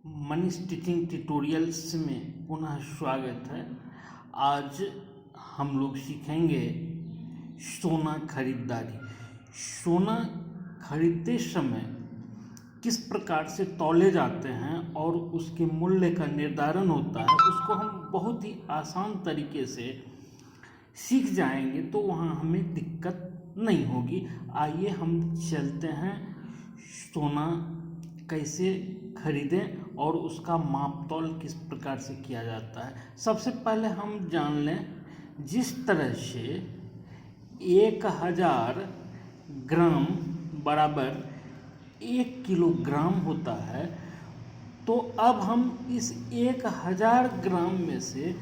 Money stitching tutorials में पुनः स्वागत है। आज हम लोग सीखेंगे सोना खरीदारी। सोना खरीदते समय किस प्रकार से तौले जाते हैं और उसके मूल्य का निर्धारण होता है, उसको हम बहुत ही आसान तरीके से सीख जाएंगे तो वहाँ हमें दिक्कत नहीं होगी। आइए हम चलते हैं सोना कैसे खरीदें और उसका माप तौल किस प्रकार से किया जाता है। सबसे पहले हम जान लें, जिस तरह से 1000 ग्राम बराबर 1 किलोग्राम होता है, तो अब हम इस 1000 ग्राम में से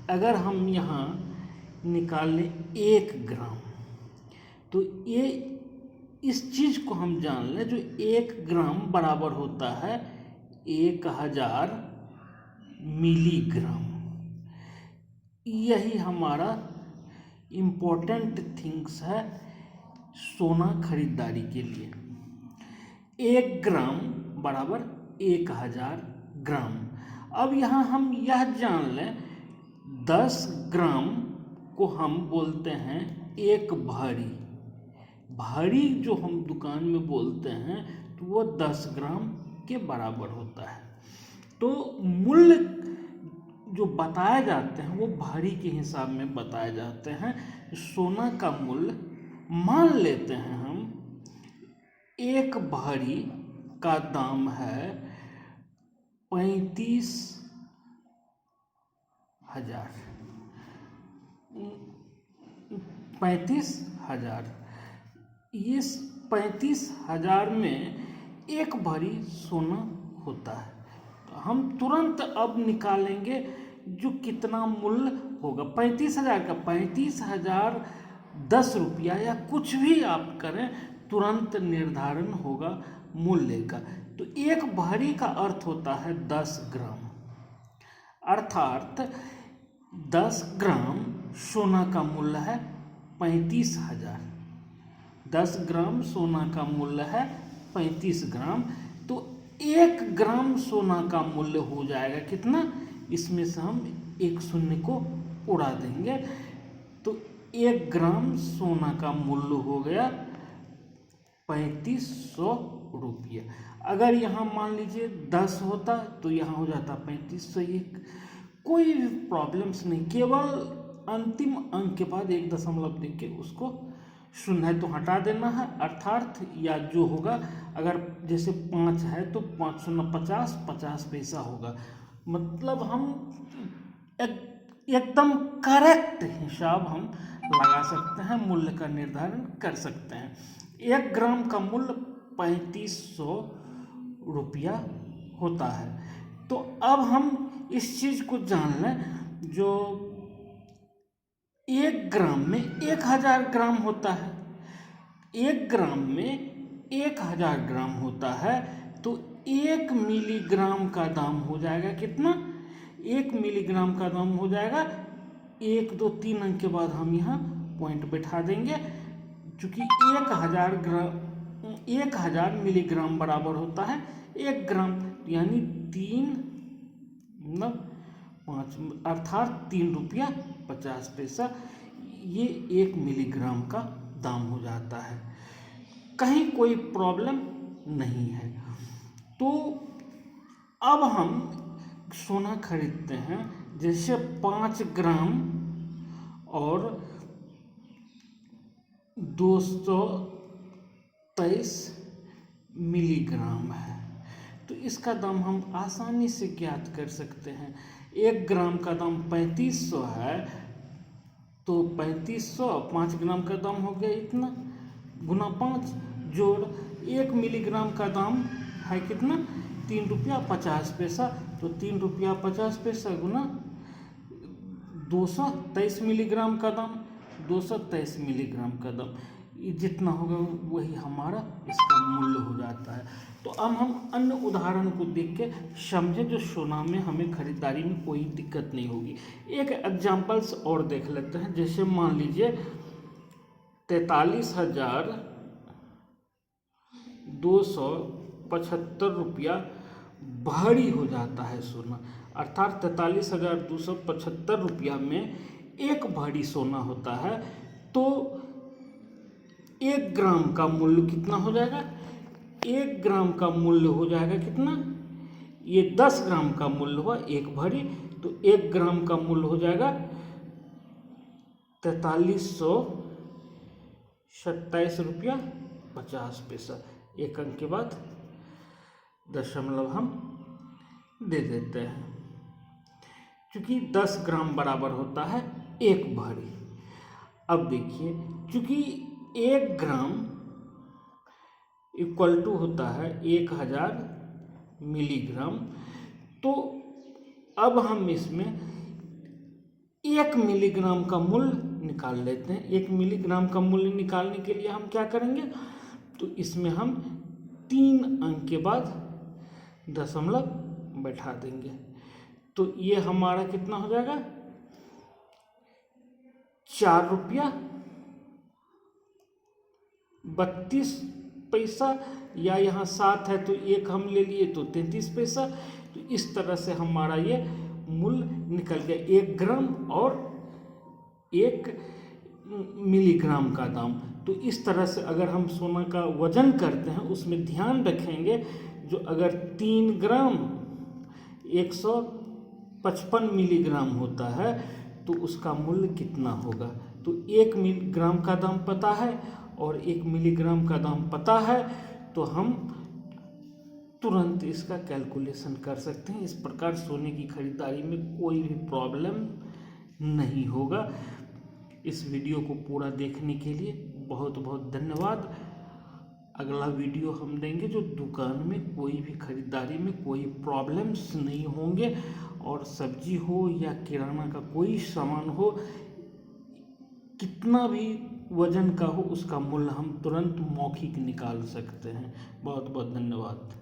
अगर हम यहाँ निकाल लें 1 ग्राम, तो ये इस चीज़ को हम जान लें, जो 1 ग्राम बराबर होता है 1000 मिलीग्राम। यही हमारा इम्पोर्टेंट थिंग्स है सोना खरीदारी के लिए। 1 ग्राम बराबर 1000 ग्राम। अब यहाँ हम यह जान लें, 10 ग्राम को हम बोलते हैं एक भरी। भरी जो हम दुकान में बोलते हैं तो वो 10 ग्राम के बराबर होता है। तो मूल्य जो बताए जाते हैं वो भरी के हिसाब में बताए जाते हैं। सोना का मूल्य मान लेते हैं हम, एक भरी का दाम है 35,000। इस 35,000 में एक भरी सोना होता है। तो हम तुरंत अब निकालेंगे जो कितना मूल्य होगा 35,000 का। 35,000 10 रुपया या कुछ भी आप करें, तुरंत निर्धारण होगा मूल्य का। तो एक भरी का अर्थ होता है 10 ग्राम, अर्थात 10 ग्राम सोना का मूल्य है 35,000। 10 ग्राम सोना का मूल्य है 35 ग्राम। तो 1 ग्राम सोना का मूल्य हो जाएगा कितना, इसमें से हम एक शून्य को उड़ा देंगे, तो 1 ग्राम सोना का मूल्य हो गया 3500 रुपया। अगर यहाँ मान लीजिए 10 होता तो यहाँ हो जाता 3501। कोई प्रॉब्लम्स नहीं, केवल अंतिम अंक के बाद 1 दशमलव दे के उसको शून्य है तो हटा देना है, अर्थात या जो होगा, अगर जैसे 5 है तो 5 शून्य 50, 50 पैसा होगा। मतलब हम एकदम करेक्ट हिसाब हम लगा सकते हैं, मूल्य का निर्धारण कर सकते हैं। 1 ग्राम का मूल्य 3500 रुपया होता है। तो अब हम इस चीज़ को जान लें, जो 1 ग्राम में 1000 ग्राम होता है। 1 ग्राम में 1000 ग्राम होता है, तो 1 मिलीग्राम का दाम हो जाएगा कितना, 1 मिलीग्राम का दाम हो जाएगा 1 2 3 अंक के बाद हम यहाँ पॉइंट बैठा देंगे, चूँकि 1000 मिलीग्राम बराबर होता है 1 ग्राम, यानी 3 5 अर्थात 3 रुपया 50 पैसा, ये 1 मिलीग्राम का दाम हो जाता है। कहीं कोई प्रॉब्लम नहीं है। तो अब हम सोना खरीदते हैं, जैसे 5 ग्राम और 223 मिलीग्राम है, तो इसका दाम हम आसानी से ज्ञात कर सकते हैं। 1 ग्राम का दाम 3500 है, तो 3500 5 ग्राम का दाम हो गया इतना, गुना 5 जोड़ 1 मिलीग्राम का दाम है कितना, 3 रुपया 50 पैसा, तो 3 रुपया 50 पैसा गुना 223 मिलीग्राम का दाम, 223 मिलीग्राम का दाम, ये जितना होगा वही हमारा इसका मूल्य हो जाता है। तो अब हम अन्य उदाहरण को देख के समझें, जो सोना में हमें खरीदारी में कोई दिक्कत नहीं होगी। एक एग्जाम्पल्स और देख लेते हैं। जैसे मान लीजिए 43,275 रुपया भारी हो जाता है सोना, अर्थात 43,275 रुपया में एक भरी सोना होता है। तो 1 ग्राम का मूल्य कितना हो जाएगा? 1 ग्राम का मूल्य हो जाएगा कितना? ये 10 ग्राम का मूल्य हुआ एक भरी, तो 1 ग्राम का मूल्य हो जाएगा 4327 रुपया 50 पैसा। एक अंक के बाद दशमलव हम दे देते हैं, क्योंकि 10 ग्राम बराबर होता है एक भरी। अब देखिए, क्योंकि 1 ग्राम इक्वल टू होता है 1000 मिलीग्राम, तो अब हम इसमें 1 मिलीग्राम का मूल्य निकाल लेते हैं। 1 मिलीग्राम का मूल्य निकालने के लिए हम क्या करेंगे? तो इसमें हम 3 अंक के बाद दशमलव बैठा देंगे, तो ये हमारा कितना हो जाएगा? 4 रुपया 32 पैसा, या यहाँ 7 है तो 1 हम ले लिए तो 33 पैसा। तो इस तरह से हमारा ये मूल्य निकल गया, 1 ग्राम और 1 मिलीग्राम का दाम। तो इस तरह से अगर हम सोना का वजन करते हैं, उसमें ध्यान रखेंगे, जो अगर 3 ग्राम 155 मिलीग्राम होता है तो उसका मूल्य कितना होगा। तो 1 मिलीग्राम का दाम पता है और 1 मिलीग्राम का दाम पता है, तो हम तुरंत इसका कैलकुलेशन कर सकते हैं। इस प्रकार सोने की खरीदारी में कोई भी प्रॉब्लम नहीं होगा। इस वीडियो को पूरा देखने के लिए बहुत बहुत धन्यवाद। अगला वीडियो हम देंगे जो दुकान में कोई भी खरीदारी में कोई प्रॉब्लम्स नहीं होंगे, और सब्जी हो या किराना का कोई सामान हो, कितना भी वजन का हो, उसका मूल्य हम तुरंत मौखिक निकाल सकते हैं। बहुत बहुत धन्यवाद।